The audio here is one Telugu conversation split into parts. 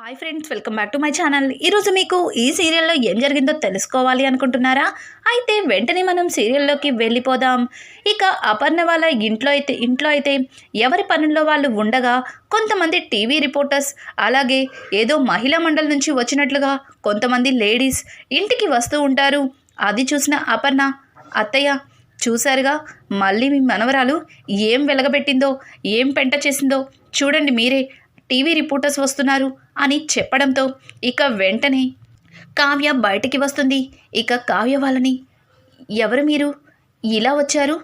Hi friends, welcome back to my channel. ఈరోజు మీకు ఈ సీరియల్లో ఏం జరిగిందో తెలుసుకోవాలి అనుకుంటున్నారా? అయితే వెంటనే మనం సీరియల్లోకి వెళ్ళిపోదాం. ఇక అపర్ణ వాళ్ళ ఇంట్లో అయితే ఎవరి పనుల్లో వాళ్ళు ఉండగా కొంతమంది టీవీ రిపోర్టర్స్, అలాగే ఏదో మహిళా మండలి నుంచి వచ్చినట్లుగా కొంతమంది లేడీస్ ఇంటికి వస్తూ ఉంటారు. అది చూసిన అపర్ణ, అత్తయ్య చూశారుగా, మళ్ళీ మీ మనవరాలు ఏం వెలగబెట్టిందో, ఏం పెంట చేసిందో చూడండి మీరే, టీవీ రిపోర్టర్స్ వస్తున్నారు అని చెప్పడంతో ఇక వెంటనే కావ్య బయటికి వస్తుంది. ఇక కావ్య వాళ్ళని, ఎవరు మీరు, ఇలా వచ్చారు,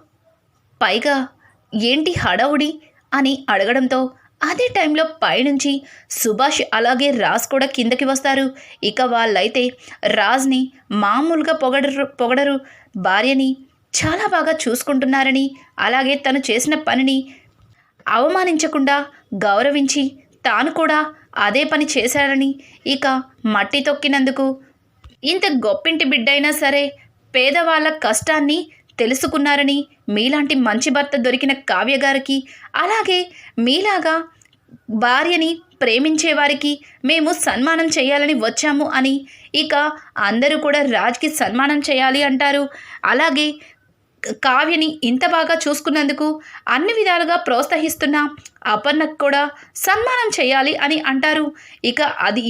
పైగా ఏంటి హడావుడి అని అడగడంతో అదే టైంలో పైనుంచి సుభాష్ అలాగే రాజ్ కూడా కిందకి వస్తారు. ఇక వాళ్ళైతే రాజ్ని మామూలుగా పొగడరు, భార్యని చాలా బాగా చూసుకుంటున్నారని, అలాగే తను చేసిన పనిని అవమానించకుండా గౌరవించి తాను కూడా అదే పని చేశారని, ఇక మట్టి తొక్కినందుకు ఇంత గొప్పింటి బిడ్డైనా సరే పేదవాళ్ళ కష్టాన్ని తెలుసుకున్నారని, మీలాంటి మంచి భర్త దొరికిన కావ్య గారికి, అలాగే మీలాగా భార్యని ప్రేమించేవారికి మేము సన్మానం చేయాలని వచ్చాము అని ఇక అందరూ కూడా రాజ్కి సన్మానం చేయాలి అంటారు. అలాగే కావ్యని ఇంత బాగా చూసుకున్నందుకు అన్ని విధాలుగా ప్రోత్సహిస్తున్న అపర్ణకు కూడా సన్మానం చేయాలి అని అంటారు. ఇక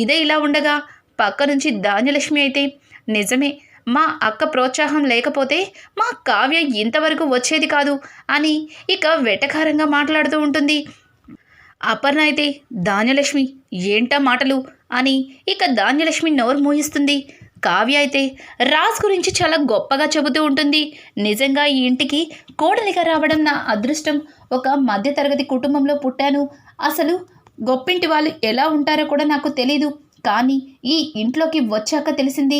ఇదే ఇలా ఉండగా పక్క నుంచి ధాన్యలక్ష్మి అయితే, నిజమే, మా అక్క ప్రోత్సాహం లేకపోతే మా కావ్య ఇంతవరకు వచ్చేది కాదు అని ఇక వెటకారంగా మాట్లాడుతూ ఉంటుంది. అపర్ణ అయితే, ధాన్యలక్ష్మి ఏంటా మాటలు అని ఇక ధాన్యలక్ష్మి నోరు మూయిస్తుంది. కావ్య అయితే రాజ్ గురించి చాలా గొప్పగా చెబుతూ ఉంటుంది. నిజంగా ఈ ఇంటికి కోడలిగా రావడం నా అదృష్టం. ఒక మధ్యతరగతి కుటుంబంలో పుట్టాను. అసలు గొప్పింటి వాళ్ళు ఎలా ఉంటారో కూడా నాకు తెలీదు. కానీ ఈ ఇంట్లోకి వచ్చాక తెలిసింది,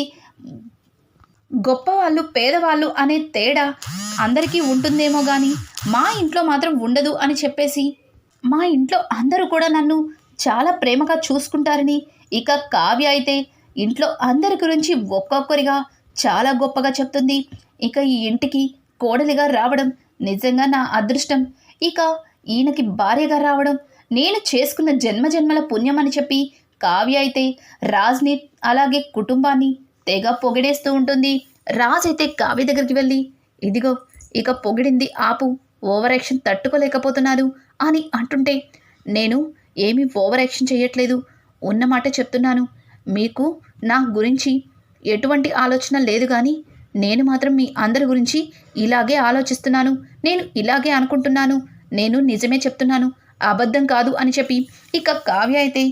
గొప్పవాళ్ళు పేదవాళ్ళు అనే తేడా అందరికీ ఉంటుందేమో కానీ మా ఇంట్లో మాత్రం ఉండదు అని చెప్పేసి, మా ఇంట్లో అందరూ కూడా నన్ను చాలా ప్రేమగా చూసుకుంటారని ఇక కావ్య అయితే ఇంట్లో అందరి గురించి ఒక్కొక్కరిగా చాలా గొప్పగా చెప్తుంది. ఇక ఈ ఇంటికి కోడలిగా రావడం నిజంగా నా అదృష్టం. ఇక ఈయనకి భార్యగా రావడం నేను చేసుకున్న జన్మజన్మల పుణ్యం అని చెప్పి కావ్య అయితే రాజ్ని అలాగే కుటుంబాన్ని తెగ పొగిడేస్తూ ఉంటుంది. రాజ్ అయితే కావ్య దగ్గరికి వెళ్ళి, ఇదిగో ఇక పొగిడింది ఆపు, ఓవర్ యాక్షన్ తట్టుకోలేకపోతున్నాను అని అంటుంటే, నేను ఏమీ ఓవర్ యాక్షన్ చేయట్లేదు, ఉన్నమాట చెప్తున్నాను. మీకు నా గురించి ఎటువంటి ఆలోచన లేదు, కానీ నేను మాత్రం మీ అందరి గురించి ఇలాగే ఆలోచిస్తున్నాను, నేను ఇలాగే అనుకుంటున్నాను, నేను నిజమే చెప్తున్నాను, అబద్ధం కాదు అని చెప్పి ఇక కావ్య అయితే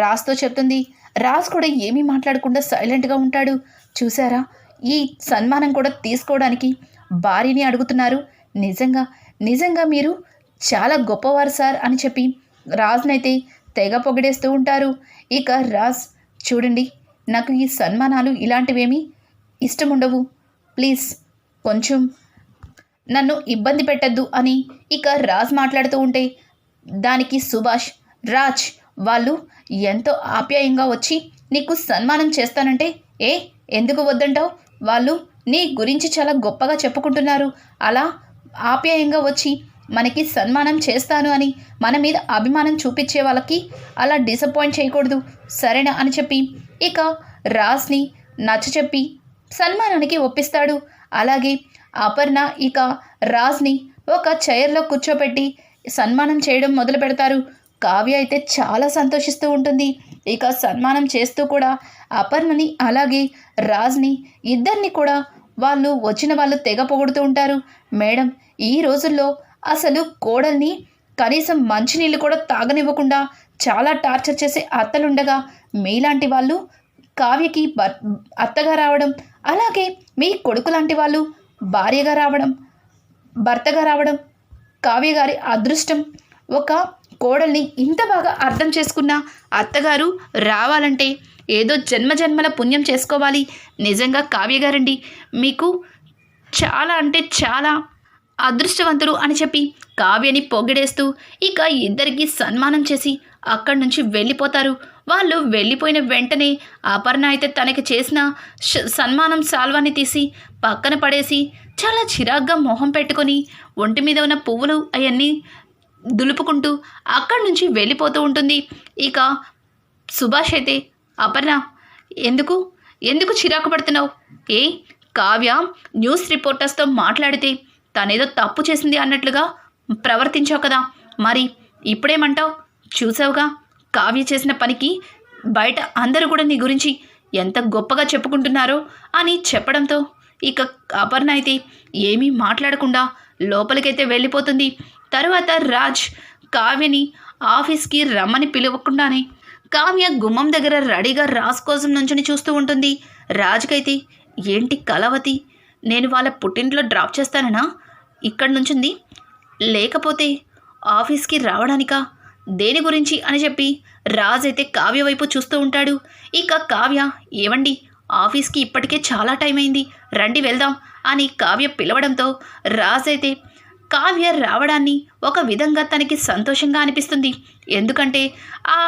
రాజ్తో చెప్తుంది. రాజ్ కూడా ఏమీ మాట్లాడకుండా సైలెంట్గా ఉంటాడు. చూసారా, ఈ సన్మానం కూడా తీసుకోవడానికి భార్యని అడుగుతున్నారు. నిజంగా మీరు చాలా గొప్పవారు సార్ అని చెప్పి రాజ్నైతే తెగ పొగిడేస్తూ ఉంటారు. ఇక రాజ్, చూడండి, నాకు ఈ సన్మానాలు ఇలాంటివేమీ ఇష్టం ఉండవు, ప్లీజ్ కొంచెం నన్ను ఇబ్బంది పెట్టద్దు అని ఇక రాజ్ మాట్లాడుతూ ఉంటే, దానికి సుభాష్, రాజ్ వాళ్ళు ఎంతో ఆప్యాయంగా వచ్చి నీకు సన్మానం చేస్తానంటే ఎందుకు వద్దంటావు, వాళ్ళు నీ గురించి చాలా గొప్పగా చెప్పుకుంటున్నారు, అలా ఆప్యాయంగా వచ్చి మనకి సన్మానం చేస్తాను అని మన మీద అభిమానం చూపించే వాళ్ళకి అలా డిసప్పాయింట్ చేయకూడదు, సరేనా అని చెప్పి ఇక రాజ్ని నచ్చచెప్పి సన్మానానికి ఒప్పిస్తాడు. అలాగే అపర్ణ ఇక రాజ్ని ఒక చైర్లో కూర్చోపెట్టి సన్మానం చేయడం మొదలు పెడతారు. కావ్య అయితే చాలా సంతోషిస్తూ ఉంటుంది. ఇక సన్మానం చేస్తూ కూడా అపర్ణని అలాగే రాజ్ని ఇద్దరిని కూడా వాళ్ళు వచ్చిన వాళ్ళు తెగ పొగుడుతూ ఉంటారు. మేడం, ఈ రోజుల్లో అసలు కోడల్ని కనీసం మంచినీళ్ళు కూడా తాగనివ్వకుండా చాలా టార్చర్ చేసే అత్తలుండగా మీలాంటి వాళ్ళు కావ్యకి అత్తగా రావడం, అలాగే మీ కొడుకు లాంటి వాళ్ళు భార్యగా రావడం, భర్తగా రావడం కావ్య గారి అదృష్టం. ఒక కోడల్ని ఇంత బాగా అర్థం చేసుకున్న అత్తగారు రావాలంటే ఏదో జన్మజన్మల పుణ్యం చేసుకోవాలి. నిజంగా కావ్య గారండి, మీకు చాలా అంటే చాలా అదృష్టవంతులు అని చెప్పి కావ్యని పొగిడేస్తూ ఇక ఇద్దరికి సన్మానం చేసి అక్కడి నుంచి వెళ్ళిపోతారు. వాళ్ళు వెళ్ళిపోయిన వెంటనే అపర్ణ అయితే తనకి చేసిన సన్మానం సాల్వాన్ని తీసి పక్కన పడేసి చాలా చిరాగ్గా మొహం పెట్టుకొని ఒంటి మీద ఉన్న పువ్వులు అవన్నీ దులుపుకుంటూ అక్కడి నుంచి వెళ్ళిపోతూ ఉంటుంది. ఇక సుభాష్ అయితే, అపర్ణ ఎందుకు ఎందుకు చిరాకు పడుతున్నావు? ఏ కావ్య న్యూస్ రిపోర్టర్స్తో మాట్లాడితే తనేదో తప్పు చేసింది అన్నట్లుగా ప్రవర్తించావు కదా, మరి ఇప్పుడేమంటావు? చూసావుగా కావ్య చేసిన పనికి బయట అందరూ కూడా నీ గురించి ఎంత గొప్పగా చెప్పుకుంటున్నారో అని చెప్పడంతో ఇక అపర్ణ అయితే ఏమీ మాట్లాడకుండా లోపలికైతే వెళ్ళిపోతుంది. తరువాత రాజ్ కావ్యని ఆఫీస్కి రమ్మని పిలవకుండానే కావ్య గుమ్మం దగ్గర రెడీగా రాజ్ కోసం నుంచుని చూస్తూ ఉంటుంది. రాజుకైతే, ఏంటి కళావతి, నేను వాళ్ళ పుట్టింట్లో డ్రాప్ చేస్తానన్నా ఇక్కడి నుంచింది, లేకపోతే ఆఫీస్కి రావడానికా, దేని గురించి అని చెప్పి రాజ్ అయితే కావ్య వైపు చూస్తూ ఉంటాడు. ఇక కావ్య, ఏవండి ఆఫీస్కి ఇప్పటికే చాలా టైం అయింది, రండి వెళ్దాం అని కావ్య పిలవడంతో రాజ్ అయితే కావ్య రావడాన్ని ఒక విధంగా తనకి సంతోషంగా అనిపిస్తుంది. ఎందుకంటే ఆ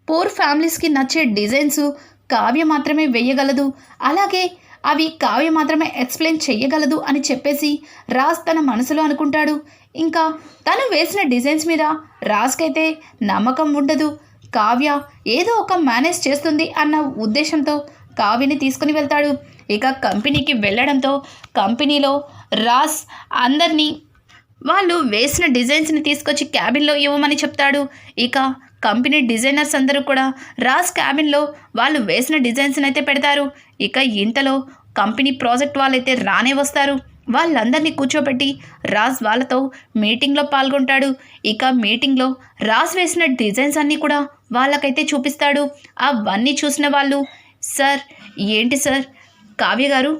పూర్ ఫ్యామిలీస్కి నచ్చే డిజైన్స్ కావ్య మాత్రమే వేయగలదు, అలాగే అవి కావ్య మాత్రమే ఎక్స్ప్లెయిన్ చెయ్యగలదు అని చెప్పేసి రాజ్ తన మనసులో అనుకుంటాడు. ఇంకా తను వేసిన డిజైన్స్ మీద రాజ్కైతే నమ్మకం ఉండదు. కావ్య ఏదో ఒక మేనేజ్ చేస్తుంది అన్న ఉద్దేశంతో కావ్యని తీసుకుని వెళ్తాడు. ఇక కంపెనీకి వెళ్ళడంతో కంపెనీలో రాజ్ అందరినీ వాళ్ళు వేసిన డిజైన్స్ని తీసుకొచ్చి క్యాబిన్లో ఇవ్వమని చెప్తాడు. ఇక కంపెనీ డిజైనర్స్ అందరూ కూడా రాజ్ క్యాబిన్లో వాళ్ళు వేసిన డిజైన్స్ని అయితే పెడతారు. ఇక ఇంతలో కంపెనీ ప్రాజెక్ట్ వాళ్ళైతే రానే వస్తారు. వాళ్ళందరినీ కూర్చోబెట్టి రాజ్ వాళ్ళతో మీటింగ్లో పాల్గొంటాడు. ఇక మీటింగ్లో రాజ్ వేసిన డిజైన్స్ అన్నీ కూడా వాళ్ళకైతే చూపిస్తాడు. అవన్నీ చూసిన వాళ్ళు, సార్ ఏంటి సార్, కావ్య గారు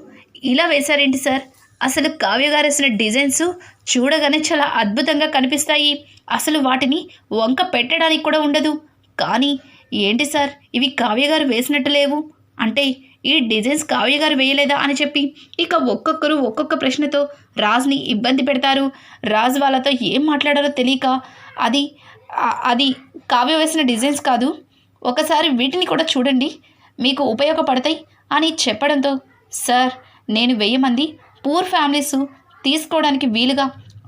ఇలా వేశారేంటి సార్, అసలు కావ్య గారు వేసిన డిజైన్స్ చూడగానే చాలా అద్భుతంగా కనిపిస్తాయి, అసలు వాటిని వంక పెట్టడానికి కూడా ఉండదు, కానీ ఏంటి సార్ ఇవి కావ్య గారు వేసినట్టు లేవు, అంటే ఈ డిజైన్స్ కావ్య గారు వేయలేదా అని చెప్పి ఇక ఒక్కొక్కరు ఒక్కొక్క ప్రశ్నతో రాజ్ని ఇబ్బంది పెడతారు. రాజ్ వాళ్ళతో ఏం మాట్లాడారో తెలియక, అది కావ్య వేసిన డిజైన్స్ కాదు, ఒకసారి వీటిని కూడా చూడండి, మీకు ఉపయోగపడతాయి అని చెప్పడంతో, సార్ నేను 1000 మంది పూర్ ఫ్యామిలీస్ తీసుకోవడానికి వీలుగా,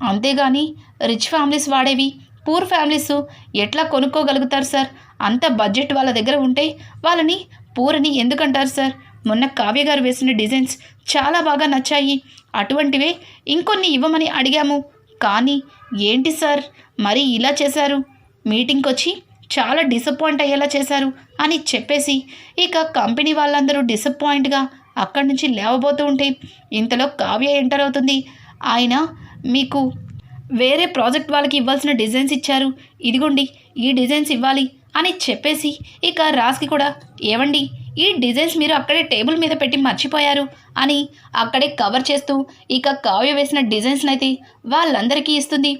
అంతేగాని రిచ్ ఫ్యామిలీస్ వాడేవి పూర్ ఫ్యామిలీస్ ఎట్లా కొనుక్కోగలుగుతారు సార్, అంత బడ్జెట్ వాళ్ళ దగ్గర ఉంటే వాళ్ళని పూర్ అని ఎందుకంటారు సార్, మొన్న కావ్య గారు వేసిన డిజైన్స్ చాలా బాగా నచ్చాయి, అటువంటివే ఇంకొన్ని ఇవ్వమని అడిగాము, కానీ ఏంటి సార్ మరి ఇలా చేశారు, మీటింగ్కి వచ్చి చాలా డిసప్పాయింట్ అయ్యేలా చేశారు అని చెప్పేసి ఇక కంపెనీ వాళ్ళందరూ డిసప్పాయింట్గా అక్కడి నుంచి లేవబోతూ ఉంటే ఇంతలో కావ్య ఎంటర్ అవుతుంది. ఆయన, మీకు వేరే ప్రాజెక్ట్ వాళ్ళకి ఇవ్వాల్సిన డిజైన్స్ ఇచ్చారు, ఇదిగోండి ఈ డిజైన్స్ ఇవ్వాలి అని చెప్పేసి ఇక రాజ్కి కూడా, ఏవండి ఈ డిజైన్స్ మీరు అక్కడే టేబుల్ మీద పెట్టి మర్చిపోయారు అని అక్కడే కవర్ చేస్తూ ఇక కావ్య వేసిన డిజైన్స్ని అయితే వాళ్ళందరికీ ఇస్తుంది.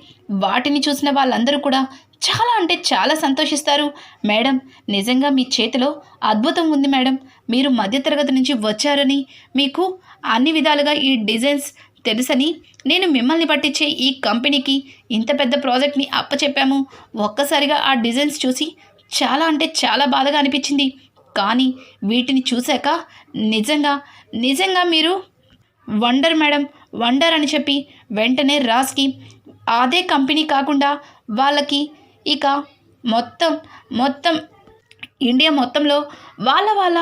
వాటిని చూసిన వాళ్ళందరూ కూడా చాలా అంటే చాలా సంతోషిస్తారు. మేడం నిజంగా మీ చేతిలో అద్భుతం ఉంది మేడం, మీరు మధ్యతరగతి నుంచి వచ్చారని, మీకు అన్ని విధాలుగా ఈ డిజైన్స్ తెలుసని నేను మిమ్మల్ని పట్టించే ఈ కంపెనీకి ఇంత పెద్ద ప్రాజెక్ట్ని అప్పచెప్పాము, ఒక్కసారిగా ఆ డిజైన్స్ చూసి చాలా అంటే చాలా బాధగా అనిపించింది, కానీ వీటిని చూశాక నిజంగా మీరు వండర్ మేడం, వండర్ అని చెప్పి వెంటనే రాజ్కి అదే కంపెనీ కాకుండా వాళ్ళకి ఇక మొత్తం ఇండియా మొత్తంలో వాళ్ళ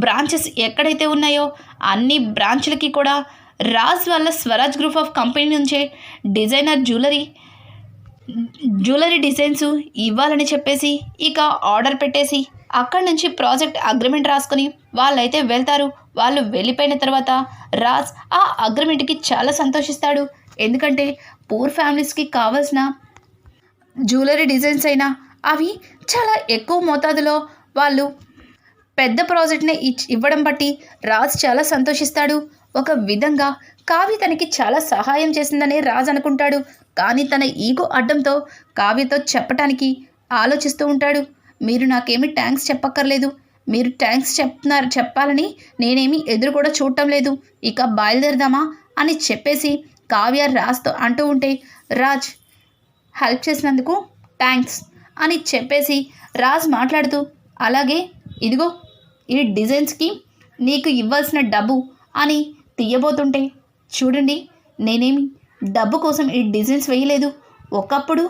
బ్రాంచెస్ ఎక్కడైతే ఉన్నాయో అన్ని బ్రాంచ్లకి కూడా రాజ్ వాళ్ళ స్వరాజ్ గ్రూప్ ఆఫ్ కంపెనీ నుంచే డిజైనర్ జ్యువెలరీ డిజైన్స్ ఇవ్వాలని చెప్పేసి ఇక ఆర్డర్ పెట్టేసి అక్కడి నుంచి ప్రాజెక్ట్ అగ్రిమెంట్ రాసుకొని వాళ్ళైతే వెళ్తారు. వాళ్ళు వెళ్ళిపోయిన తర్వాత రాజ్ ఆ అగ్రిమెంట్కి చాలా సంతోషిస్తాడు. ఎందుకంటే పూర్ ఫ్యామిలీస్కి కావాల్సిన జ్యువెలరీ డిజైన్స్ అయినా అవి చాలా ఎక్కువ మోతాదులో వాళ్ళు పెద్ద ప్రాజెక్ట్ని ఇవ్వడం బట్టి రాజ్ చాలా సంతోషిస్తాడు. ఒక విధంగా కావ్య తనకి చాలా సహాయం చేసిందనే రాజ్ అనుకుంటాడు. కానీ తన ఈగో అడ్డంతో కావ్యతో చెప్పటానికి ఆలోచిస్తూ ఉంటాడు. మీరు నాకేమీ థ్యాంక్స్ చెప్పక్కర్లేదు, మీరు థ్యాంక్స్ చెప్పాలని నేనేమీ ఎదురు కూడా చూడటం లేదు, ఇక బయలుదేరదామా అని చెప్పేసి కావ్య రాజ్తో అంటూ ఉంటే, రాజ్ హెల్ప్ చేసినందుకు థ్యాంక్స్ అని చెప్పేసి రాజ్ మాట్లాడుతూ, అలాగే ఇదిగో ఈ డిజైన్స్కి నీకు ఇవ్వాల్సిన డబ్బు అని తీయబోతుంటే, చూడండి నేనేమి డబ్బు కోసం ఈ డిజైన్స్ వేయలేదు, ఒకప్పుడు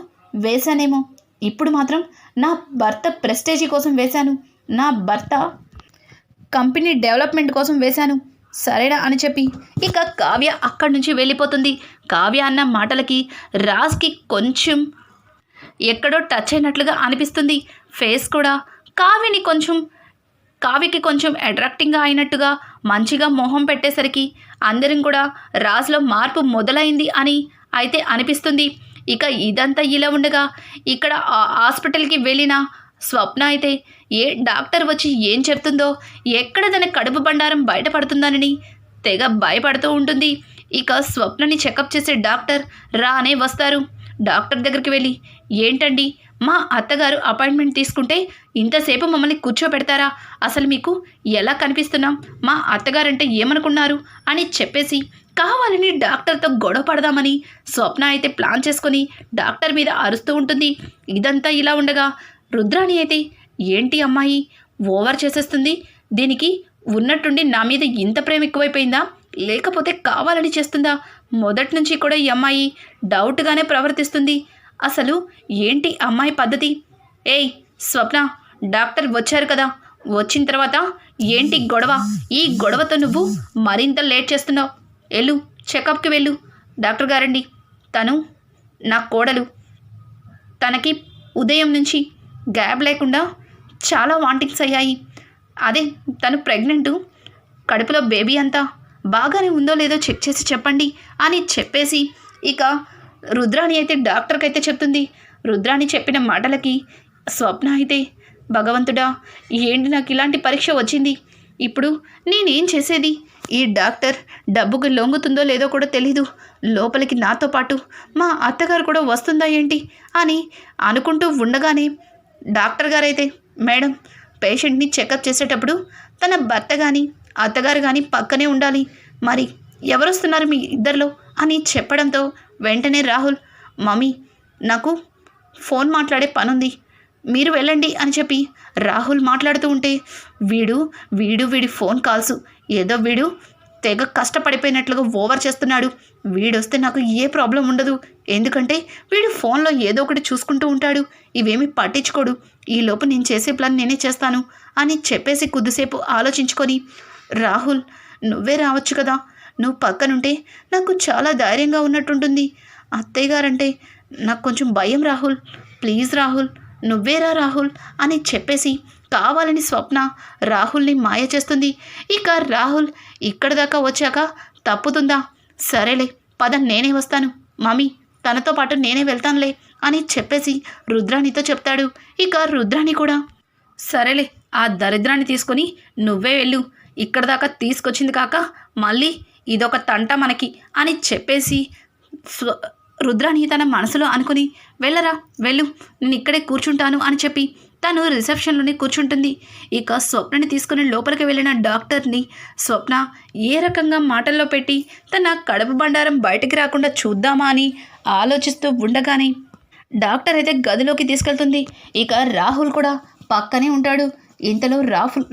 వేశానేమో, ఇప్పుడు మాత్రం నా భర్త ప్రెస్టేజీ కోసం వేశాను, నా భర్త కంపెనీ డెవలప్మెంట్ కోసం వేశాను, సరేనా అని చెప్పి ఇక కావ్య అక్కడి నుంచి వెళ్ళిపోతుంది. కావ్య అన్న మాటలకి రాజ్కి కొంచెం ఎక్కడో టచ్ అయినట్లుగా అనిపిస్తుంది. ఫేస్ కూడా కావ్యకి కొంచెం అట్రాక్టింగ్గా అయినట్టుగా మంచిగా మొహం పెట్టేసరికి అందరం కూడా రాజ్లో మార్పు మొదలైంది అని అయితే అనిపిస్తుంది. ఇక ఇదంతా ఇలా ఉండగా ఇక్కడ హాస్పిటల్కి వెళ్ళిన స్వప్న అయితే ఏ డాక్టర్ వచ్చి ఏం చెప్తుందో, ఎక్కడ తన కడుపు బండారం బయటపడుతుందనని తెగ భయపడుతూ ఉంటుంది. ఇక స్వప్నని చెకప్ చేసే డాక్టర్ రానే వస్తారు. డాక్టర్ దగ్గరికి వెళ్ళి, ఏంటండి మా అత్తగారు అపాయింట్మెంట్ తీసుకుంటే ఇంతసేపు మమ్మల్ని కూర్చోబెడతారా? అసలు మీకు ఎలా కనిపిస్తున్నాం? మా అత్తగారంటే ఏమనుకున్నారు అని చెప్పేసి కావాలని డాక్టర్తో గొడవ పడదామని స్వప్న అయితే ప్లాన్ చేసుకొని డాక్టర్ మీద అరుస్తూ ఉంటుంది. ఇదంతా ఇలా ఉండగా రుద్రాణి అయితే, ఏంటి అమ్మాయి ఓవర్ చేసేస్తుంది, దీనికి ఉన్నట్టుండి నా మీద ఇంత ప్రేమ ఎక్కువైపోయిందా, లేకపోతే కావాలని చేస్తుందా? మొదటి నుంచి కూడా ఈ అమ్మాయి డౌట్గానే ప్రవర్తిస్తుంది. అసలు ఏంటి అమ్మాయి పద్ధతి? ఏయ్ స్వప్న, డాక్టర్ వచ్చారు కదా, వచ్చిన తర్వాత ఏంటి గొడవ? ఈ గొడవతో నువ్వు మరింత లేట్ చేస్తున్నావు. వెళ్ళు, చెకప్కి వెళ్ళు. డాక్టర్ గారండి, తను నా కోడలు, తనకి ఉదయం నుంచి గ్యాప్ లేకుండా చాలా వాంటింగ్స్ అయ్యాయి. అదే తను ప్రెగ్నెంటు, కడుపులో బేబీ అంతా బాగానే ఉందో లేదో చెక్ చేసి చెప్పండి అని చెప్పేసి ఇక రుద్రాణి అయితే డాక్టర్కి అయితే చెప్తుంది. రుద్రాణి చెప్పిన మాటలకి స్వప్న అయితే, భగవంతుడా ఏంటి నాకు ఇలాంటి పరీక్ష వచ్చింది, ఇప్పుడు నేనేం చేసేది? ఈ డాక్టర్ డబ్బుకి లొంగుతుందో లేదో కూడా తెలీదు, లోపలికి నాతో పాటు మా అత్తగారు కూడా వస్తుందా ఏంటి అని అనుకుంటూ ఉండగానే డాక్టర్ గారైతే, మేడం పేషెంట్ని చెకప్ చేసేటప్పుడు తన భర్త కానీ అత్తగారు కానీ పక్కనే ఉండాలి, మరి ఎవరు వస్తున్నారు మీ ఇద్దరిలో అని చెప్పడంతో వెంటనే రాహుల్, మమ్మీ నాకు ఫోన్ మాట్లాడే పనుంది, మీరు వెళ్ళండి అని చెప్పి రాహుల్ మాట్లాడుతూ ఉంటే వీడి ఫోన్ కాల్స్ ఏదో వీడు తెగ కష్టపడిపోయినట్లుగా ఓవర్ చేస్తున్నాడు. వీడొస్తే నాకు ఏ ప్రాబ్లం ఉండదు, ఎందుకంటే వీడు ఫోన్లో ఏదో ఒకటి చూసుకుంటూ ఉంటాడు, ఇవేమీ పట్టించుకోడు, ఈలోపు నేను చేసే ప్లాన్ నేనే చేస్తాను అని చెప్పేసి కొద్దిసేపు ఆలోచించుకొని, రాహుల్ నువ్వే రావచ్చు కదా, నువ్వు పక్కనుంటే నాకు చాలా ధైర్యంగా ఉన్నట్టుంటుంది, అత్తయ్య గారంటే నాకు కొంచెం భయం రాహుల్, ప్లీజ్ రాహుల్ నువ్వేరా రాహుల్ అని చెప్పేసి కావాలని స్వప్న రాహుల్ని మాయ చేస్తుంది. ఇక రాహుల్ ఇక్కడ దాకా వచ్చాక తప్పుతుందా, సరేలే పద నేనే వస్తాను మమ్మీ, తనతో పాటు నేనే వెళ్తానులే అని చెప్పేసి రుద్రాణితో చెప్తాడు. ఇక రుద్రాణి కూడా సరేలే ఆ దరిద్రాన్ని తీసుకొని నువ్వే వెళ్ళు, ఇక్కడ దాకా తీసుకొచ్చింది కాక మళ్ళీ ఇదొక తంట మనకి అని చెప్పేసి రుద్రాణి తన మనసులో అనుకుని, వెళ్ళరా వెళ్ళు, నేను ఇక్కడే కూర్చుంటాను అని చెప్పి తను రిసెప్షన్లోనే కూర్చుంటుంది. ఇక స్వప్నని తీసుకుని లోపలికి వెళ్ళిన డాక్టర్ని స్వప్న ఏ రకంగా మాటల్లో పెట్టి తన కడుపు బండారం బయటికి రాకుండా చూద్దామా అని ఆలోచిస్తూ ఉండగానే డాక్టర్ అయితే గదిలోకి తీసుకెళ్తుంది. ఇక రాహుల్ కూడా పక్కనే ఉంటాడు. ఇంతలో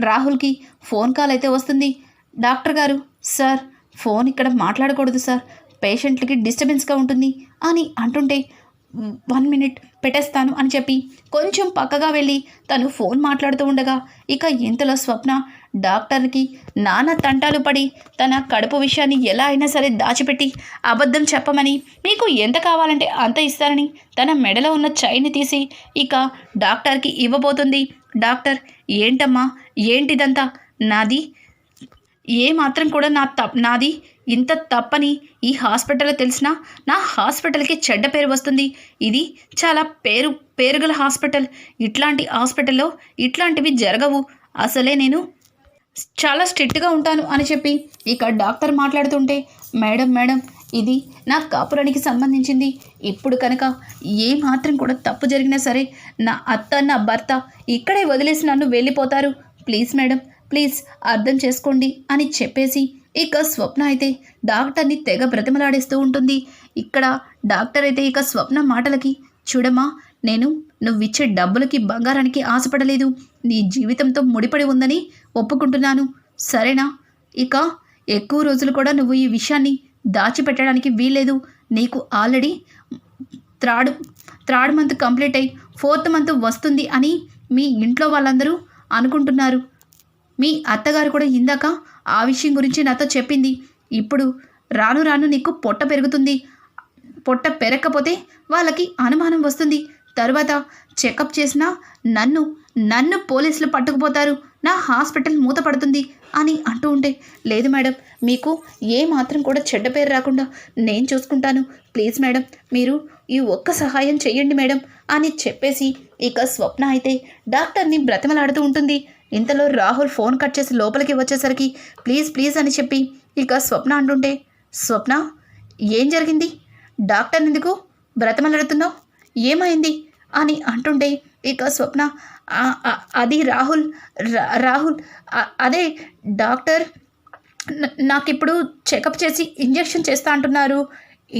రాహుల్కి ఫోన్ కాల్ అయితే వస్తుంది. డాక్టర్ గారు, సార్ ఫోన్ ఇక్కడ మాట్లాడకూడదు సార్, పేషెంట్లకి డిస్టర్బెన్స్గా ఉంటుంది అని అంటుంటే, 1 మినిట్ పెట్టేస్తాను అని చెప్పి కొంచెం పక్కగా వెళ్ళి తను ఫోన్ మాట్లాడుతూ ఉండగా ఇక ఇంతలో స్వప్న డాక్టర్కి నానా తంటాలు పడి తన కడుపు విషయాన్ని ఎలా అయినా సరే దాచిపెట్టి అబద్ధం చెప్పమని, మీకు ఎంత కావాలంటే అంత ఇస్తానని తన మెడలో ఉన్న చైన్ని తీసి ఇక డాక్టర్కి ఇవ్వబోతుంది. డాక్టర్, ఏంటమ్మా ఏంటిదంతా, నాది ఏ మాత్రం కూడా నాది ఇంత తప్పని ఈ హాస్పిటల్లో తెలిసినా నా హాస్పిటల్కి చెడ్డ పేరు వస్తుంది, ఇది చాలా పేరుగల హాస్పిటల్, ఇట్లాంటి హాస్పిటల్లో ఇట్లాంటివి జరగవు, అసలే నేను చాలా స్ట్రిక్ట్గా ఉంటాను అని చెప్పి ఇక డాక్టర్ మాట్లాడుతుంటే, మేడం ఇది నా కాపురానికి సంబంధించింది, ఇప్పుడు కనుక ఏ మాత్రం కూడా తప్పు జరిగినా సరే నా అత్త నా భర్త ఇక్కడే వదిలేసి నన్ను వెళ్ళిపోతారు, ప్లీజ్ మేడం ప్లీజ్ అర్థం చేసుకోండి అని చెప్పేసి ఇక స్వప్న అయితే డాక్టర్ని తెగ బ్రతిమలాడేస్తూ ఉంటుంది. ఇక్కడ డాక్టర్ అయితే ఇక స్వప్న మాటలకి, చూడమ్మా నువ్విచ్చే డబ్బులకి బంగారానికి ఆశపడలేదు, నీ జీవితంతో ముడిపడి ఉందని ఒప్పుకుంటున్నాను, సరేనా? ఇక ఎక్కువ రోజులు కూడా నువ్వు ఈ విషయాన్ని దాచిపెట్టడానికి వీల్లేదు, నీకు ఆల్రెడీ థర్డ్ మంత్ కంప్లీట్ అయ్యి ఫోర్త్ మంత్ వస్తుంది అని మీ ఇంట్లో వాళ్ళందరూ అనుకుంటున్నారు. మీ అత్తగారు కూడా ఇందాక ఆ విషయం గురించి నాతో చెప్పింది. ఇప్పుడు రాను రాను నీకు పొట్ట పెరుగుతుంది. పొట్ట పెరగకపోతే వాళ్ళకి అనుమానం వస్తుంది. తర్వాత చెకప్ చేసినా నన్ను పోలీసులు పట్టుకుపోతారు, నా హాస్పిటల్ మూతపడుతుంది అని అంటూ ఉంటే, లేదు మేడం, మీకు ఏ మాత్రం కూడా చెడ్డ పేరు రాకుండా నేను చూసుకుంటాను. ప్లీజ్ మేడం, మీరు ఈ ఒక్క సహాయం చెయ్యండి మేడం అని చెప్పేసి ఇక స్వప్న అయితే డాక్టర్ని బ్రతిమలాడుతూ ఉంటుంది. ఇంతలో రాహుల్ ఫోన్ కట్ చేసి లోపలికి వచ్చేసరికి ప్లీజ్ ప్లీజ్ అని చెప్పి ఇక స్వప్న అంటుంటే, స్వప్న ఏం జరిగింది? డాక్టర్ని ఎందుకు బ్రతిమలాడుతున్నావు? ఏమైంది అని అంటుంటే ఇక స్వప్న అది రాహుల్ అదే డాక్టర్ నాకిప్పుడు చెకప్ చేసి ఇంజెక్షన్ చేస్తా అంటున్నారు.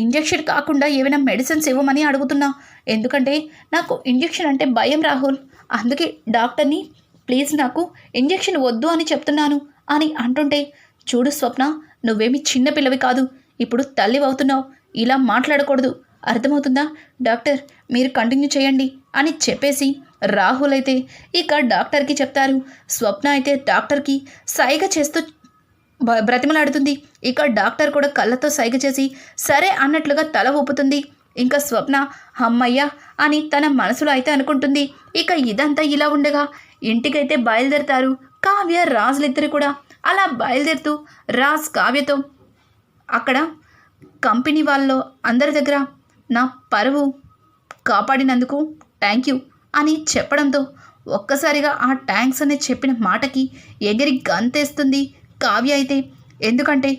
ఇంజెక్షన్ కాకుండా ఏమైనా మెడిసిన్స్ ఇవ్వమని అడుగుతున్నా. ఎందుకంటే నాకు ఇంజెక్షన్ అంటే భయం రాహుల్. అందుకే డాక్టర్ని ప్లీజ్ నాకు ఇంజెక్షన్ వద్దు అని చెప్తున్నాను అని అంటుంటే, చూడు స్వప్న, నువ్వేమి చిన్నపిల్లవి కాదు, ఇప్పుడు తల్లి అవుతున్నావు, ఇలా మాట్లాడకూడదు, అర్థమవుతుందా? డాక్టర్ మీరు కంటిన్యూ చేయండి అని చెప్పేసి రాహుల్ అయితే ఇక డాక్టర్కి చెప్తారు. స్వప్న అయితే డాక్టర్కి సైగ చేస్తూ బ్రతిమలాడుతుంది. ఇక డాక్టర్ కూడా కళ్ళతో సైగ చేసి సరే అన్నట్లుగా తల ఊపుతుంది. ఇంకా స్వప్న అమ్మయ్య అని తన మనసులో అయితే అనుకుంటుంది. ఇక ఇదంతా ఇలా ఉండగా ఇంటికైతే బయలుదేరుతారు కావ్య రాజులిద్దరు కూడా. అలా బయలుదేరుతూ రాజ్ కావ్యతో అక్కడ కంపెనీ వాళ్ళలో అందరి దగ్గర నా పరువు కాపాడినందుకు థ్యాంక్ యూ అని చెప్పడంతో ఒక్కసారిగా ఆ థ్యాంక్స్ అని చెప్పిన మాటకి ఎగిరి గంతేస్తుంది కావ్య అయితే. ఎందుకంటే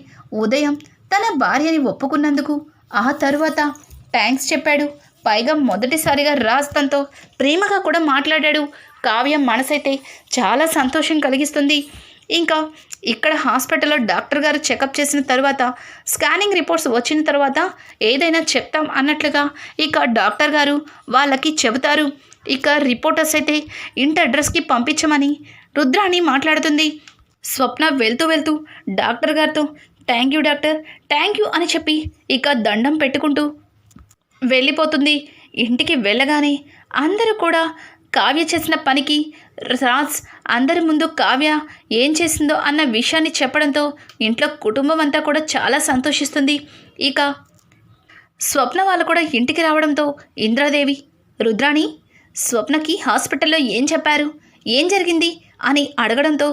ఉదయం తన భార్యని ఒప్పుకున్నందుకు ఆ తరువాత థ్యాంక్స్ చెప్పాడు. పైగా మొదటిసారిగా రాజ్ తనతో ప్రేమగా కూడా మాట్లాడాడు. కావ్య మనసైతే చాలా సంతోషం కలిగిస్తుంది. ఇంకా ఇక్కడ హాస్పిటల్లో డాక్టర్ గారు చెకప్ చేసిన తర్వాత స్కానింగ్ రిపోర్ట్స్ వచ్చిన తర్వాత ఏదైనా చెప్తాం అన్నట్లుగా ఇక డాక్టర్ గారు వాళ్ళకి చెబుతారు. ఇక రిపోర్టర్స్ అయితే ఇంటి అడ్రస్కి పంపించమని రుద్రాణి మాట్లాడుతుంది. స్వప్న వెళ్తూ డాక్టర్ గారితో thank you doctor, thank you అని చెప్పి ఇక దండం పెట్టుకుంటూ వెళ్ళిపోతుంది. ఇంటికి వెళ్ళగానే అందరూ కూడా కావ్య చేసిన పనికి రాజ్ అందరి ముందు కావ్య ఏం చేసిందో అన్న విషయాన్ని చెప్పడంతో ఇంట్లో కుటుంబం అంతా కూడా చాలా సంతోషిస్తుంది. ఇక స్వప్న వాళ్ళు కూడా ఇంటికి రావడంతో ఇంద్రాదేవి, రుద్రాణి, స్వప్నకి హాస్పిటల్లో ఏం చెప్పారు, ఏం జరిగింది అని అడగడంతో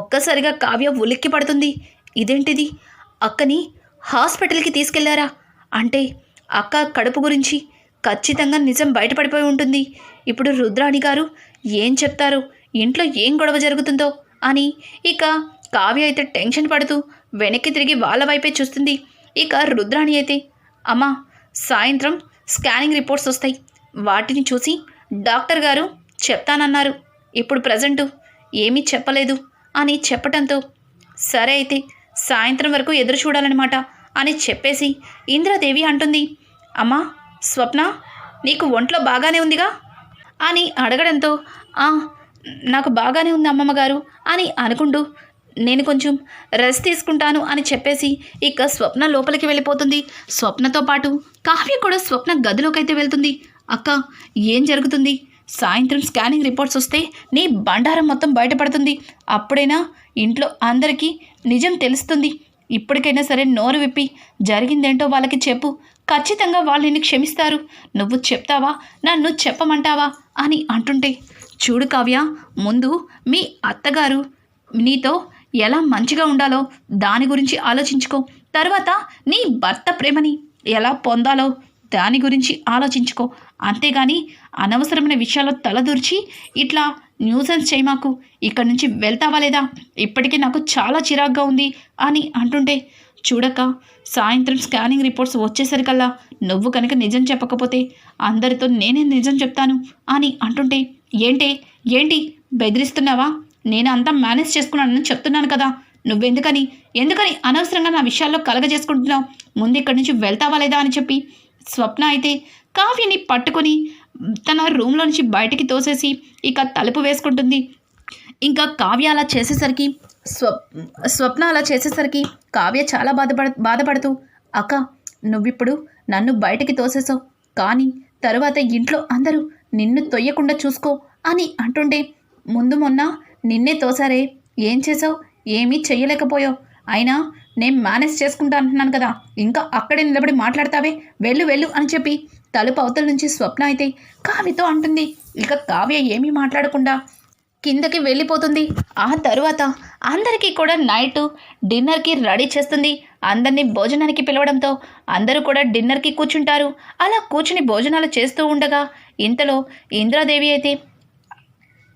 ఒక్కసారిగా కావ్య ఉలిక్కి పడుతుంది. ఇదేంటిది, అక్కని హాస్పిటల్కి తీసుకెళ్లారా అంటే అక్క కడుపు గురించి ఖచ్చితంగా నిజం బయటపడిపోయి ఉంటుంది. ఇప్పుడు రుద్రాణి గారు ఏం చెప్తారు, ఇంట్లో ఏం గొడవ జరుగుతుందో అని ఇక కావ్య అయితే టెన్షన్ పడుతూ వెనక్కి తిరిగి వాళ్ళ వైపే చూస్తుంది. ఇక రుద్రాణి అయితే అమ్మా సాయంత్రం స్కానింగ్ రిపోర్ట్స్ వస్తాయి, వాటిని చూసి డాక్టర్ గారు చెప్తానన్నారు, ఇప్పుడు ప్రజెంటు ఏమీ చెప్పలేదు అని చెప్పడంతో సరే అయితే సాయంత్రం వరకు ఎదురు చూడాలన్నమాట అని చెప్పేసి ఇంద్రాదేవి అంటుంది. అమ్మా స్వప్న, నీకు ఒంట్లో బాగానే ఉందిగా అని అడగడంతో నాకు బాగానే ఉంది అమ్మమ్మ గారు అని అనుకుంటూ నేను కొంచెం రెస్ట్ తీసుకుంటాను అని చెప్పేసి ఇక స్వప్న లోపలికి వెళ్ళిపోతుంది. స్వప్నతో పాటు కావ్య కూడా స్వప్న గదిలోకి అయితే వెళ్తుంది. అక్క ఏం జరుగుతుంది? సాయంత్రం స్కానింగ్ రిపోర్ట్స్ వస్తే నీ బండారం మొత్తం బయటపడుతుంది. అప్పుడైనా ఇంట్లో అందరికీ నిజం తెలుస్తుంది. ఇప్పటికైనా సరే నోరు విప్పి జరిగిందేంటో వాళ్ళకి చెప్పు, ఖచ్చితంగా వాళ్ళు నిన్ను క్షమిస్తారు. నువ్వు చెప్తావా, నన్ను చెప్పమంటావా అని అంటుంటే, చూడు కావ్య, ముందు మీ అత్తగారు నీతో ఎలా మంచిగా ఉండాలో దాని గురించి ఆలోచించుకో. తర్వాత నీ భర్త ప్రేమని ఎలా పొందాలో దాని గురించి ఆలోచించుకో. అంతేగాని అనవసరమైన విషయాల్లో తలదూర్చి ఇట్లా న్యూసెన్స్ చేయమాకు. ఇక్కడి నుంచి వెళ్తావా లేదా? ఇప్పటికీ నాకు చాలా చిరాగ్గా ఉంది అని అంటుంటే, చూడక సాయంత్రం స్కానింగ్ రిపోర్ట్స్ వచ్చేసరికల్లా నువ్వు కనుక నిజం చెప్పకపోతే అందరితో నేనే నిజం చెప్తాను అని అంటుంటే, ఏంటి బెదిరిస్తున్నావా? నేను అంతా మేనేజ్ చేసుకున్నానని చెప్తున్నాను కదా, నువ్వెందుకని అనవసరంగా నా విషయాల్లో కలగజేసుకుంటున్నావు? ముందు ఇక్కడి నుంచి వెళ్తావా లేదా అని చెప్పి స్వప్న అయితే కావ్యని పట్టుకొని తన రూమ్లో నుంచి బయటికి తోసేసి ఇక తలుపు వేసుకుంటుంది. ఇంకా కావ్య అలా చేసేసరికి స్వప్న అలా చేసేసరికి కావ్య చాలా బాధపడుతూ, అక్క నువ్విప్పుడు నన్ను బయటికి తోసేసావు, కానీ తరువాత ఇంట్లో అందరూ నిన్ను తొయ్యకుండా చూసుకో అని అంటుంటే, ముందు మొన్న నిన్నే తోసారే, ఏం చేసావు? ఏమీ చెయ్యలేకపోయావు. అయినా నేను మేనేజ్ చేసుకుంటా అంటున్నాను కదా, ఇంకా అక్కడే నిలబడి మాట్లాడతావే, వెళ్ళు వెళ్ళు అని చెప్పి తలుపు అవతల నుంచి స్వప్న అయితే కావ్యతో అంటుంది. ఇక కావ్య ఏమీ మాట్లాడకుండా కిందకి వెళ్ళిపోతుంది. ఆ తరువాత అందరికీ కూడా నైట్ డిన్నర్కి రెడీ చేస్తుంది. అందరినీ భోజనానికి పిలవడంతో అందరూ కూడా డిన్నర్కి కూర్చుంటారు. అలా కూర్చుని భోజనాలు చేస్తూ ఉండగా ఇంతలో ఇంద్రాదేవి అయితే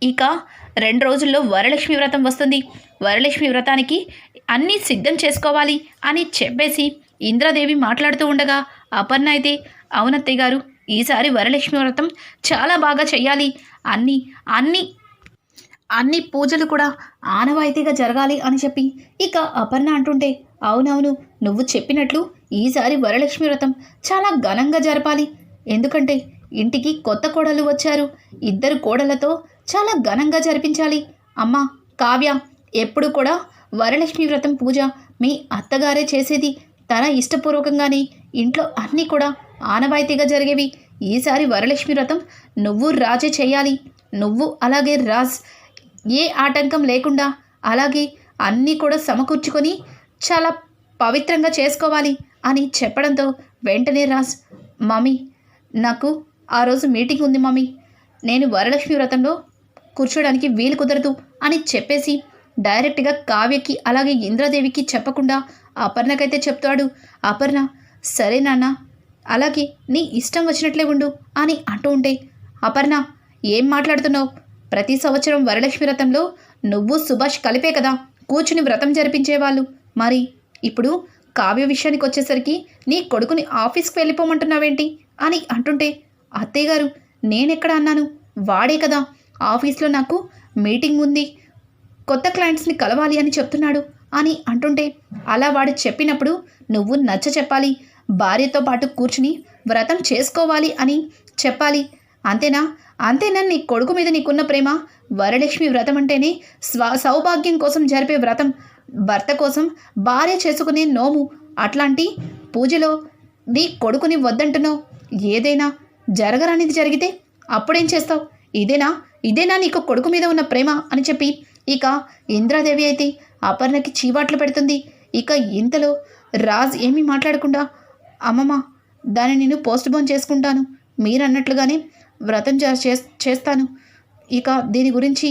ఇక 2 రోజుల్లో వరలక్ష్మి వ్రతం వస్తుంది. వరలక్ష్మి వ్రతానికి అన్నీ సిద్ధం చేసుకోవాలి అని చెప్పేసి ఇంద్రాదేవి మాట్లాడుతూ ఉండగా అపర్ణ అయితే, అవునత్తయ్య గారు, ఈసారి వరలక్ష్మి వ్రతం చాలా బాగా చెయ్యాలి. అన్నీ అన్నీ అన్ని పూజలు కూడా ఆనవాయితీగా జరగాలి అని చెప్పి ఇక అపర్ణ అంటుంటే, అవునవును, నువ్వు చెప్పినట్లు ఈసారి వరలక్ష్మి వ్రతం చాలా ఘనంగా జరపాలి. ఎందుకంటే ఇంటికి కొత్త కోడలు వచ్చారు. 2 కోడలతో చాలా ఘనంగా జరిపించాలి. అమ్మా కావ్య, ఎప్పుడు కూడా వరలక్ష్మి వ్రతం పూజ మీ అత్తగారే చేసేది. తన ఇష్టపూర్వకంగానే ఇంట్లో అన్నీ కూడా ఆనవాయితీగా జరిగేవి. ఈసారి వరలక్ష్మి వ్రతం నువ్వు రాజే చేయాలి. నువ్వు అలాగే రాజ్, ఏ ఆటంకం లేకుండా అలాగే అన్నీ కూడా సమకూర్చుకొని చాలా పవిత్రంగా చేసుకోవాలి అని చెప్పడంతో వెంటనే రాజ్, మమ్మీ నాకు ఆ రోజు మీటింగ్ ఉంది మమ్మీ, నేను వరలక్ష్మి వ్రతంలో కూర్చోడానికి వీలు కుదరదు అని చెప్పేసి డైరెక్ట్గా కావ్యకి అలాగే ఇంద్రాదేవికి చెప్పకుండా అపర్ణకైతే చెప్తాడు. అపర్ణ, సరే నాన్న, అలాగే నీ ఇష్టం వచ్చినట్లే ఉండు అని అంటూ ఉంటే, అపర్ణ ఏం మాట్లాడుతున్నావు? ప్రతి సంవత్సరం వరలక్ష్మి వ్రతంలో నువ్వు సుభాష్ కలిపే కదా కూర్చుని వ్రతం జరిపించేవాళ్ళు. మరి ఇప్పుడు కావ్య విషయానికి వచ్చేసరికి నీ కొడుకుని ఆఫీస్కి వెళ్ళిపోమంటున్నావేంటి అని అంటుంటే, అత్తయ్య గారు, నేనెక్కడ అన్నాను? వాడే కదా ఆఫీస్లో నాకు మీటింగ్ ఉంది, కొత్త క్లయింట్స్ని కలవాలి అని చెప్తున్నాడు అని అంటుంటే, అలా వాడు చెప్పినప్పుడు నువ్వు నచ్చ చెప్పాలి. భార్యతో పాటు కూర్చుని వ్రతం చేసుకోవాలి అని చెప్పాలి. అంతేనా? అంతేనా నీ కొడుకు మీద నీకున్న ప్రేమ? వరలక్ష్మి వ్రతం అంటేనే సౌభాగ్యం కోసం జరిపే వ్రతం, భర్త కోసం భార్య చేసుకునే నోము. అట్లాంటి పూజలో నీ కొడుకుని వద్దంటున్నావు. ఏదైనా జరగరానిది జరిగితే అప్పుడేం చేస్తావు? ఇదేనా నీకు కొడుకు మీద ఉన్న ప్రేమ అని చెప్పి ఇక ఇంద్రాదేవి అయితే అపర్ణకి చీవాట్లు పెడుతుంది. ఇక ఇంతలో రాజ్ ఏమీ మాట్లాడకుండా, అమ్మమ్మ, దాన్ని నేను పోస్ట్ పోన్ చేసుకుంటాను, మీరన్నట్లుగానే వ్రతం చేస్తాను, ఇక దీని గురించి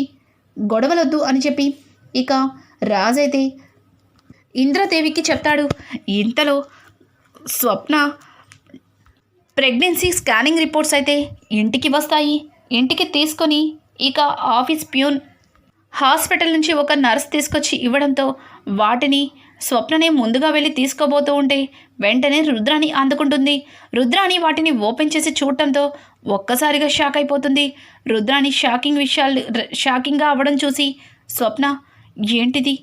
గొడవలొద్దు అని చెప్పి ఇక రాజ్ అయితే ఇంద్రాదేవికి చెప్తాడు. ఇంతలో స్వప్న ప్రెగ్నెన్సీ స్కానింగ్ రిపోర్ట్స్ అయితే ఇంటికి వస్తాయి. ఇంటికి తీసుకొని ఇక ఆఫీస్ ప్యూన్ హాస్పిటల్ నుంచి ఒక నర్స్ తీసుకొచ్చి ఇవ్వడంతో వాటిని స్వప్ననే ముందుగా వెళ్ళి తీసుకోబోతూ ఉంటే వెంటనే రుద్రాణి అందుకుంటుంది. రుద్రాణి వాటిని ఓపెన్ చేసి చూడటంతో ఒక్కసారిగా షాక్ అయిపోతుంది. రుద్రాణి షాకింగ్గా అవ్వడం చూసి స్వప్న, ఏంటిది,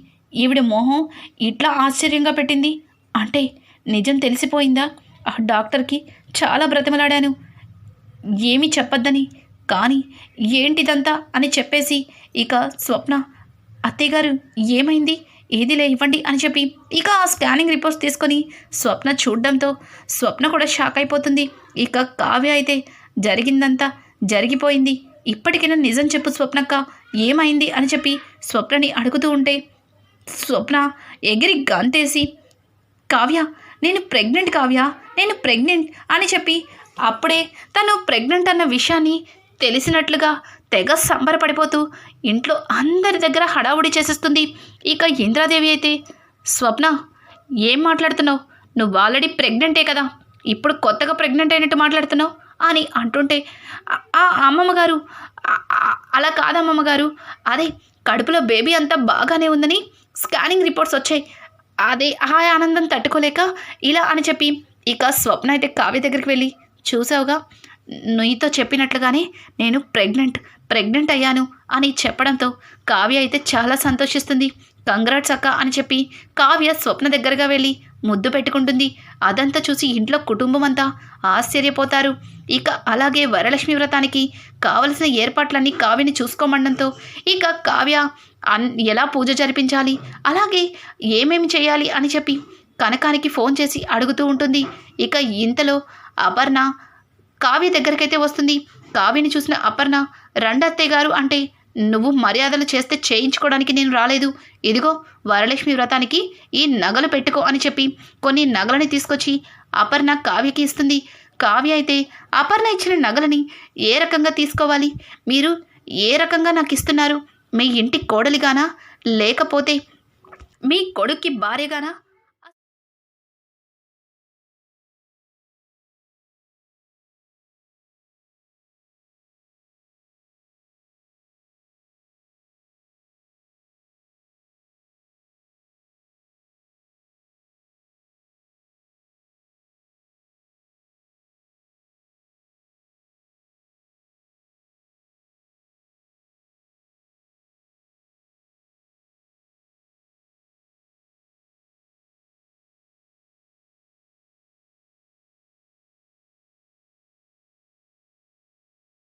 ఈవిడ మోహం ఇట్లా ఆశ్చర్యంగా పెట్టింది? అంటే నిజం తెలిసిపోయిందా? ఆ డాక్టర్కి చాలా బ్రతిమలాడాను ఏమీ చెప్పొద్దని, కానీ ఏంటిదంతా అని చెప్పేసి ఇక స్వప్న, అత్తయ్య గారు ఏమైంది, ఏదిలే ఇవ్వండి అని చెప్పి ఇక ఆ స్కానింగ్ రిపోర్ట్స్ తీసుకొని స్వప్న చూడడంతో స్వప్న కూడా షాక్ అయిపోతుంది. ఇక కావ్య అయితే జరిగిందంతా జరిగిపోయింది, ఇప్పటికైనా నిజం చెప్పు స్వప్నక్క, ఏమైంది అని చెప్పి స్వప్నని అడుగుతూ ఉంటే స్వప్న ఎగిరి గంతేసి, కావ్య, నేను ప్రెగ్నెంట్, కావ్య, నేను ప్రెగ్నెంట్ అని చెప్పి అప్పుడే తను ప్రెగ్నెంట్ అన్న విషయాన్ని తెలిసినట్లుగా తెగ సంబరపడిపోతూ ఇంట్లో అందరి దగ్గర హడావుడి చేసేస్తుంది. ఇక ఇంద్రాదేవి అయితే, స్వప్న, ఏం మాట్లాడుతున్నావు? నువ్వు ఆల్రెడీ ప్రెగ్నెంటే కదా, ఇప్పుడు కొత్తగా ప్రెగ్నెంట్ అయినట్టు మాట్లాడుతున్నావు అని అంటుంటే, అమ్మమ్మ గారు, అలా కాదమ్మమ్మ గారు, అదే కడుపులో బేబీ అంతా బాగానే ఉందని స్కానింగ్ రిపోర్ట్స్ వచ్చాయి, అదే ఆ ఆనందం తట్టుకోలేక ఇలా అని చెప్పి ఇక స్వప్న అయితే కావ్య దగ్గరికి వెళ్ళి, చూసావుగా, నీతో చెప్పినట్లుగానే నేను ప్రెగ్నెంట్ అయ్యాను అని చెప్పడంతో కావ్య అయితే చాలా సంతోషిస్తుంది. కంగ్రాట్స్ అక్క అని చెప్పి కావ్య స్వప్న దగ్గరగా వెళ్ళి ముద్దు పెట్టుకుంటుంది. అదంతా చూసి ఇంట్లో కుటుంబం అంతా ఆశ్చర్యపోతారు. ఇక అలాగే వరలక్ష్మి వ్రతానికి కావలసిన ఏర్పాట్లన్నీ కావ్యని చూసుకోమండంతో ఇక కావ్య ఎలా పూజ జరిపించాలి, అలాగే ఏమేమి చేయాలి అని చెప్పి కనకానికి ఫోన్ చేసి అడుగుతూ ఉంటుంది. ఇక ఇంతలో అపర్ణ కావ్య దగ్గరికైతే వస్తుంది. కావ్యని చూసిన అపర్ణ, రండత్తయ్య గారు అంటే, నువ్వు మర్యాదలు చేస్తే చేయించుకోవడానికి నేను రాలేదు. ఇదిగో వరలక్ష్మి వ్రతానికి ఈ నగలు పెట్టుకో అని చెప్పి కొన్ని నగలని తీసుకొచ్చి అపర్ణ కావ్యకి ఇస్తుంది. కావ్య అయితే అపర్ణ ఇచ్చిన నగలని ఏ రకంగా తీసుకోవాలి, మీరు ఏ రకంగా నాకు ఇస్తున్నారు, మీ ఇంటి కోడలిగానా లేకపోతే మీ కొడుక్కి భార్యగానా